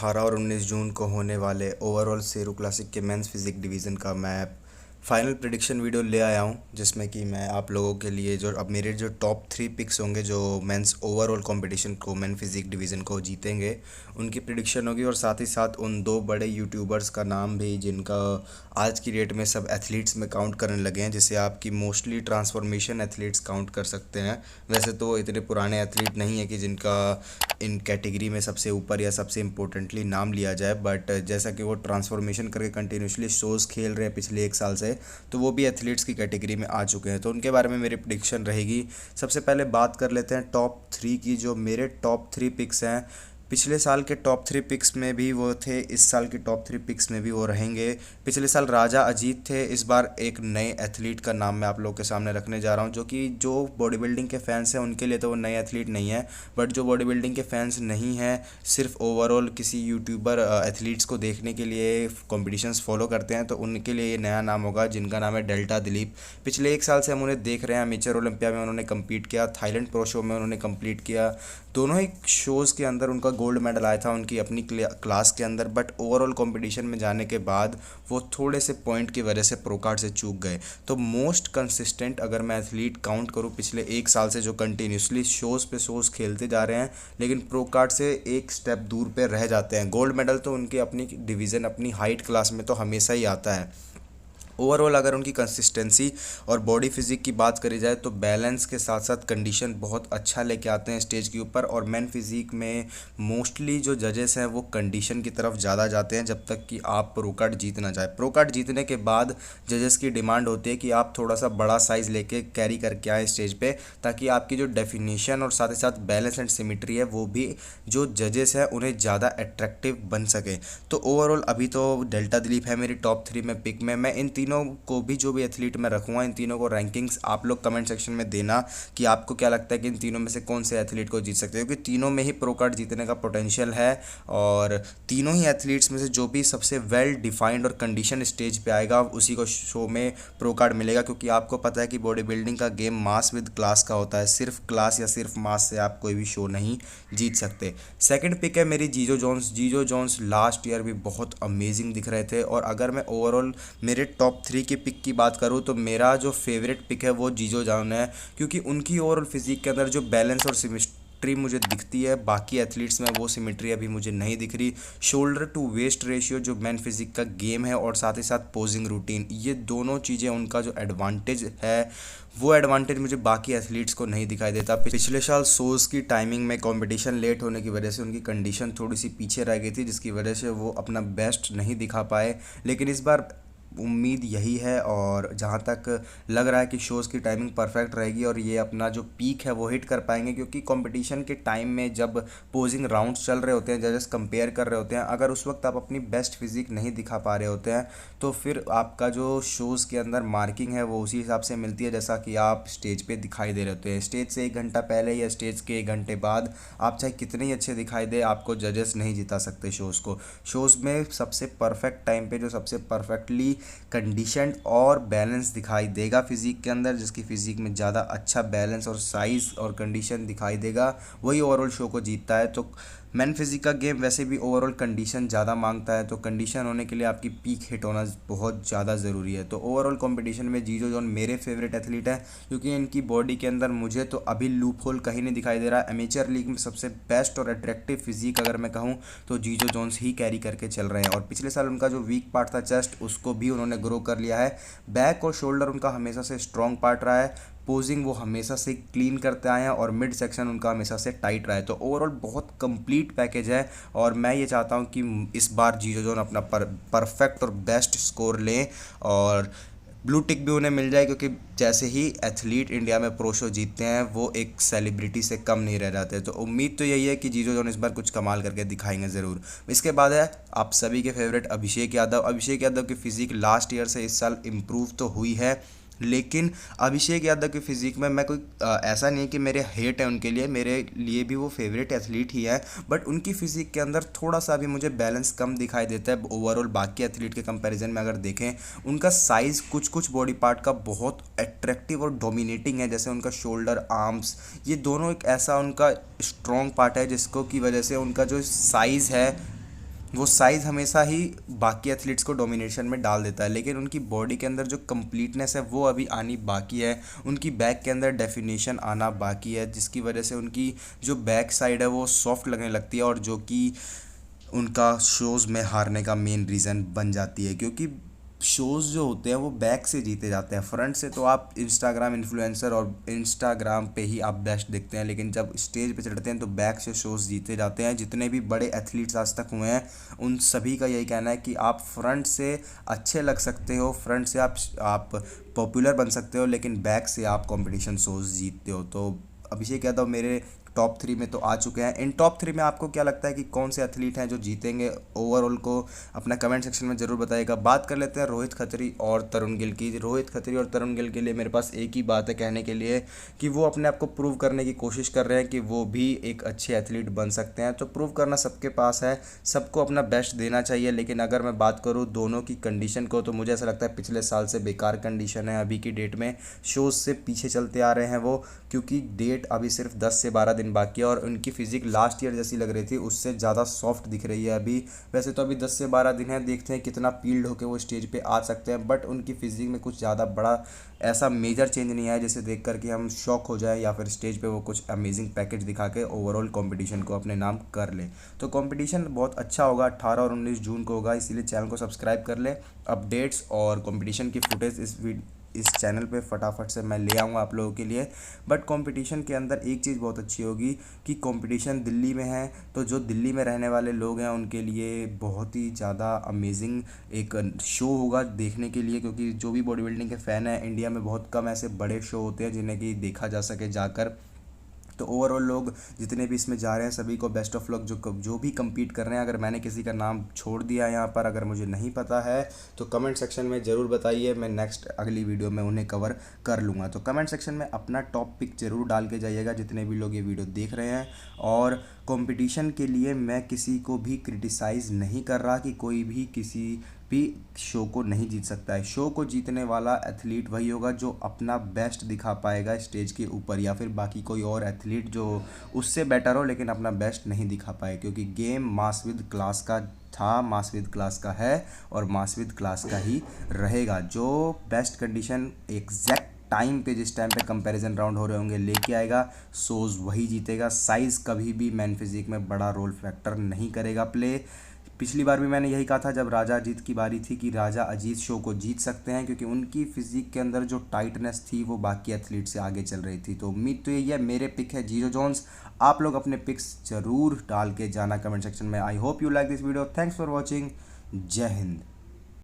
18 और 19 जून को होने वाले ओवरऑल सेरू क्लासिक के मेंस फिजिक डिवीज़न का मैं फाइनल प्रेडिक्शन वीडियो ले आया हूं, जिसमें कि मैं आप लोगों के लिए जो अब मेरे जो टॉप 3 पिक्स होंगे जो मेंस ओवरऑल कंपटीशन को मेन फिजिक डिवीज़न को जीतेंगे उनकी प्रेडिक्शन होगी। और साथ ही साथ उन दो बड़े यूट्यूबर्स का नाम भी जिनका आज की डेट में सब एथलीट्स में काउंट करने लगे हैं, जिसे आपकी मोस्टली ट्रांसफॉर्मेशन एथलीट्स काउंट कर सकते हैं। वैसे तो इतने पुराने एथलीट नहीं है कि जिनका इन कैटेगरी में सबसे ऊपर या सबसे इम्पोर्टेंटली नाम लिया जाए, बट जैसा कि वो ट्रांसफॉर्मेशन करके कंटिन्यूसली शोज़ खेल रहे हैं पिछले एक साल से, तो वो भी एथलीट्स की कैटेगरी में आ चुके हैं। तो उनके बारे में मेरी प्रेडिक्शन रहेगी। सबसे पहले बात कर लेते हैं टॉप 3 की। जो मेरे टॉप 3 पिक्स हैं, पिछले साल के टॉप 3 पिक्स में भी वो थे, इस साल के टॉप 3 पिक्स में भी वो रहेंगे। पिछले साल राजा अजीत थे, इस बार एक नए एथलीट का नाम मैं आप लोगों के सामने रखने जा रहा हूँ, जो बॉडी बिल्डिंग के फैंस हैं उनके लिए तो वो नए एथलीट नहीं है, बट जो बॉडी बिल्डिंग के फैंस नहीं हैं, सिर्फ ओवरऑल किसी यूट्यूबर एथलीट्स को देखने के लिए कॉम्पिटिशन्स फॉलो करते हैं, तो उनके लिए ये नया नाम होगा, जिनका नाम है डेल्टा दिलीप। पिछले एक साल से हम उन्हें देख रहे हैं। अमेचर ओलंपिया में उन्होंने कम्पीट किया, थाईलैंड प्रो शो में उन्होंने कम्पीट किया, दोनों ही शोज़ के अंदर उनका गोल्ड मेडल आया था उनकी अपनी क्लास के अंदर। बट ओवरऑल कंपटीशन में जाने के बाद वो थोड़े से पॉइंट की वजह से प्रो कार्ड से चूक गए। तो मोस्ट कंसिस्टेंट अगर मैं एथलीट काउंट करूँ पिछले एक साल से, जो कंटिन्यूसली शोज़ पे शोज़ खेलते जा रहे हैं लेकिन प्रो कार्ड से एक स्टेप दूर पे रह जाते हैं। गोल्ड मेडल तो उनके अपनी डिवीज़न अपनी हाइट क्लास में तो हमेशा ही आता है। ओवरऑल अगर उनकी कंसिस्टेंसी और बॉडी फिजिक की बात करी जाए तो बैलेंस के साथ साथ कंडीशन बहुत अच्छा लेके आते हैं स्टेज के ऊपर। और मैन फिजिक में मोस्टली जो जजेस हैं वो कंडीशन की तरफ ज़्यादा जाते हैं, जब तक कि आप प्रो कार्ड जीत ना जाए। प्रो कार्ड जीतने के बाद जजेस की डिमांड होती है कि आप थोड़ा सा बड़ा साइज़ लेके कैरी करके आए स्टेज पे, ताकि आपकी जो डेफिनेशन और साथ ही साथ बैलेंस एंड सिमिट्री है वो भी जो जजेस हैं उन्हें ज़्यादा अट्रैक्टिव बन सके। तो ओवरऑल अभी तो डेल्टा दिलीप है मेरी टॉप 3 में पिक में। मैं इन तीनों को भी, जो भी एथलीट मैं रखूँगा, इन तीनों को रैंकिंग्स आप लोग कमेंट सेक्शन में देना कि आपको क्या लगता है कि इन तीनों में से कौन से एथलीट को जीत सकते हैं, क्योंकि तीनों में ही प्रो कार्ड जीतने का पोटेंशियल है। और तीनों ही एथलीट्स में से जो भी सबसे वेल डिफाइंड और कंडीशन स्टेज पे आएगा उसी को शो में प्रो कार्ड मिलेगा, क्योंकि आपको पता है कि बॉडी बिल्डिंग का गेम मास विद क्लास का होता है। सिर्फ क्लास या सिर्फ मास से आप कोई भी शो नहीं जीत सकते। सेकंड पिक है मेरी जीजो जॉन्स। जीजो जॉन्स लास्ट ईयर भी बहुत अमेजिंग दिख रहे थे, और अगर मैं ओवरऑल मेरे टॉप 3 की पिक की बात करूँ तो मेरा जो फेवरेट पिक है वो जीजो जॉन है, क्योंकि उनकी ओवरऑल फिजिक के अंदर जो बैलेंस और सिमिट्री मुझे दिखती है, बाकी एथलीट्स में वो सिमिट्री अभी मुझे नहीं दिख रही। शोल्डर टू वेस्ट रेशियो जो मैन फिजिक का गेम है, और साथ ही साथ पोजिंग रूटीन, ये दोनों चीज़ें उनका जो एडवांटेज है वो एडवांटेज मुझे बाकी एथलीट्स को नहीं दिखाई देता। पिछले साल शोज़ की टाइमिंग में कंपटीशन लेट होने की वजह से उनकी कंडीशन थोड़ी सी पीछे रह गई थी, जिसकी वजह से वो अपना बेस्ट नहीं दिखा पाए। लेकिन इस बार उम्मीद यही है, और जहाँ तक लग रहा है कि शोज़ की टाइमिंग परफेक्ट रहेगी और ये अपना जो पीक है वो हिट कर पाएंगे, क्योंकि कंपटीशन के टाइम में जब पोजिंग राउंड्स चल रहे होते हैं, जजेस कंपेयर कर रहे होते हैं, अगर उस वक्त आप अपनी बेस्ट फिजिक नहीं दिखा पा रहे होते हैं तो फिर आपका जो शोज़ के अंदर मार्किंग है वो उसी हिसाब से मिलती है जैसा कि आप स्टेज पे दिखाई दे रहे होते हैं। स्टेज से 1 घंटा पहले या स्टेज के 1 घंटे बाद आप चाहे कितने ही अच्छे दिखाई दे, आपको जजेस नहीं जिता सकते शोज़ को। शोज़ में सबसे परफेक्ट टाइम पे जो सबसे परफेक्टली कंडीशनड और बैलेंस दिखाई देगा फिजिक के अंदर, जिसकी फिजिक में ज़्यादा अच्छा बैलेंस और साइज़ और कंडीशन दिखाई देगा, वही ओवरऑल शो को जीतता है। तो मैन फिजिक का गेम वैसे भी ओवरऑल कंडीशन ज़्यादा मांगता है, तो कंडीशन होने के लिए आपकी पीक हिट होना बहुत ज़्यादा ज़रूरी है। तो ओवरऑल कंपटीशन में जीजो जॉन मेरे फेवरेट एथलीट है, क्योंकि इनकी बॉडी के अंदर मुझे तो अभी लूप होल कहीं नहीं दिखाई दे रहा है। अमेचर लीग में सबसे बेस्ट और अट्रैक्टिव फिजिक अगर मैं कहूँ तो जीजो जॉन्स ही कैरी करके चल रहे हैं। और पिछले साल उनका जो वीक पार्ट था चेस्ट, उसको भी उन्होंने ग्रो कर लिया है। बैक और शोल्डर उनका हमेशा से स्ट्रॉन्ग पार्ट रहा है। पोजिंग वो हमेशा से क्लीन करते आए हैं, और मिड सेक्शन उनका हमेशा से टाइट रहा है। तो ओवरऑल बहुत कंप्लीट पैकेज है, और मैं ये चाहता हूँ कि इस बार जीजो जॉन अपना परफेक्ट और बेस्ट स्कोर लें और ब्लू टिक भी उन्हें मिल जाए, क्योंकि जैसे ही एथलीट इंडिया में प्रो शो जीतते हैं वो एक सेलिब्रिटी से कम नहीं रह जाते। तो उम्मीद तो यही है कि जीजो जॉन इस बार कुछ कमाल करके दिखाएंगे ज़रूर। इसके बाद है आप सभी के फेवरेट अभिषेक यादव। अभिषेक यादव की फिजिक लास्ट ईयर से इस साल इम्प्रूव तो हुई है, लेकिन अभिषेक यादव की फिजिक में मैं कोई ऐसा नहीं है कि मेरे हेट है उनके लिए, मेरे लिए भी वो फेवरेट एथलीट ही है, बट उनकी फिजिक के अंदर थोड़ा सा भी मुझे बैलेंस कम दिखाई देता है ओवरऑल बाकी एथलीट के कंपैरिजन में। अगर देखें उनका साइज़ कुछ कुछ बॉडी पार्ट का बहुत अट्रैक्टिव और डोमिनेटिंग है, जैसे उनका शोल्डर, आर्म्स, ये दोनों एक ऐसा उनका स्ट्रॉन्ग पार्ट है जिसको की वजह से उनका जो साइज़ है वो साइज़ हमेशा ही बाकी एथलीट्स को डोमिनेशन में डाल देता है, लेकिन उनकी बॉडी के अंदर जो कंप्लीटनेस है वो अभी आनी बाकी है। उनकी बैक के अंदर डेफिनेशन आना बाकी है, जिसकी वजह से उनकी जो बैक साइड है वो सॉफ्ट लगने लगती है, और जो कि उनका शोज़ में हारने का मेन रीज़न बन जाती है। क्योंकि शोज़ जो होते हैं वो बैक से जीते जाते हैं, फ्रंट से तो आप इंस्टाग्राम इन्फ्लुएंसर और इंस्टाग्राम पे ही आप बेस्ट दिखते हैं, लेकिन जब स्टेज पे चढ़ते हैं तो बैक से शोज़ जीते जाते हैं। जितने भी बड़े एथलीट्स आज तक हुए हैं उन सभी का यही कहना है कि आप फ्रंट से अच्छे लग सकते हो, फ्रंट से आप पॉपुलर बन सकते हो, लेकिन बैक से आप कंपटीशन शोज़ जीतते हो। तो अभिषेक यादव मेरे टॉप 3 में तो आ चुके हैं। इन टॉप 3 में आपको क्या लगता है कि कौन से एथलीट हैं जो जीतेंगे ओवरऑल को अपना कमेंट सेक्शन में ज़रूर बताइएगा। बात कर लेते हैं रोहित खत्री और तरुण गिल की। रोहित खत्री और तरुण गिल के लिए मेरे पास एक ही बात है कहने के लिए कि वो अपने आप को प्रूव करने की कोशिश कर रहे हैं कि वो भी एक अच्छे एथलीट बन सकते हैं। तो प्रूव करना सबके पास है, सबको अपना बेस्ट देना चाहिए। लेकिन अगर मैं बात करूँ दोनों की कंडीशन को, तो मुझे ऐसा लगता है पिछले साल से बेकार कंडीशन है। अभी की डेट में शोज़ से पीछे चलते आ रहे हैं वो, क्योंकि डेट अभी सिर्फ 10 से 12 दिन बाकी है और उनकी फिजिक लास्ट ईयर जैसी लग रही थी, उससे ज़्यादा सॉफ्ट दिख रही है अभी। वैसे तो अभी 10 से 12 दिन है, देखते हैं कितना पील्ड होकर वो स्टेज पे आ सकते हैं, बट उनकी फिजिक में कुछ ज़्यादा बड़ा ऐसा मेजर चेंज नहीं आया जिसे देख कर के हम शॉक हो जाए, या फिर स्टेज पे वो कुछ अमेजिंग पैकेज दिखा के ओवरऑल कंपटीशन को अपने नाम कर ले। तो कंपटीशन बहुत अच्छा होगा, 18 और 19 जून को होगा, इसीलिए चैनल को सब्सक्राइब कर ले। अपडेट्स और कंपटीशन की फुटेज इस चैनल पे फटाफट से मैं ले आऊँगा आप लोगों के लिए। बट कंपटीशन के अंदर एक चीज़ बहुत अच्छी होगी कि कंपटीशन दिल्ली में है, तो जो दिल्ली में रहने वाले लोग हैं उनके लिए बहुत ही ज़्यादा अमेजिंग एक शो होगा देखने के लिए। क्योंकि जो भी बॉडी बिल्डिंग के फ़ैन हैं, इंडिया में बहुत कम ऐसे बड़े शो होते हैं जिन्हें कि देखा जा सके जाकर। तो ओवरऑल लोग जितने भी इसमें जा रहे हैं सभी को बेस्ट ऑफ लक। जो भी compete कर रहे हैं, अगर मैंने किसी का नाम छोड़ दिया यहाँ पर, अगर मुझे नहीं पता है तो कमेंट सेक्शन में ज़रूर बताइए, मैं नेक्स्ट अगली वीडियो में उन्हें कवर कर लूँगा। तो कमेंट सेक्शन में अपना टॉप पिक ज़रूर डाल के जाइएगा जितने भी लोग ये वीडियो देख रहे हैं। और कंपटीशन के लिए मैं किसी को भी क्रिटिसाइज़ नहीं कर रहा कि कोई भी किसी भी शो को नहीं जीत सकता है। शो को जीतने वाला एथलीट वही होगा जो अपना बेस्ट दिखा पाएगा स्टेज के ऊपर, या फिर बाकी कोई और एथलीट जो उससे बेटर हो लेकिन अपना बेस्ट नहीं दिखा पाए। क्योंकि गेम मास विद क्लास का था, मास विद क्लास का है और मास विद क्लास का ही रहेगा। जो बेस्ट कंडीशन एग्जैक्ट टाइम पे, जिस टाइम पे कंपैरिजन राउंड हो रहे होंगे, लेके आएगा, सोज वही जीतेगा। साइज़ कभी भी मैन फिजिक में बड़ा रोल फैक्टर नहीं करेगा प्ले। पिछली बार भी मैंने यही कहा था जब राजा अजीत की बारी थी कि राजा अजीत शो को जीत सकते हैं, क्योंकि उनकी फिजिक के अंदर जो टाइटनेस थी वो बाकी एथलीट से आगे चल रही थी। तो उम्मीद तो यही है। मेरे पिक है जीरो जोन्स। आप लोग अपने पिक्स जरूर डाल के जाना कमेंट सेक्शन में। I hope you like this video. Thanks for watching. जय हिंद।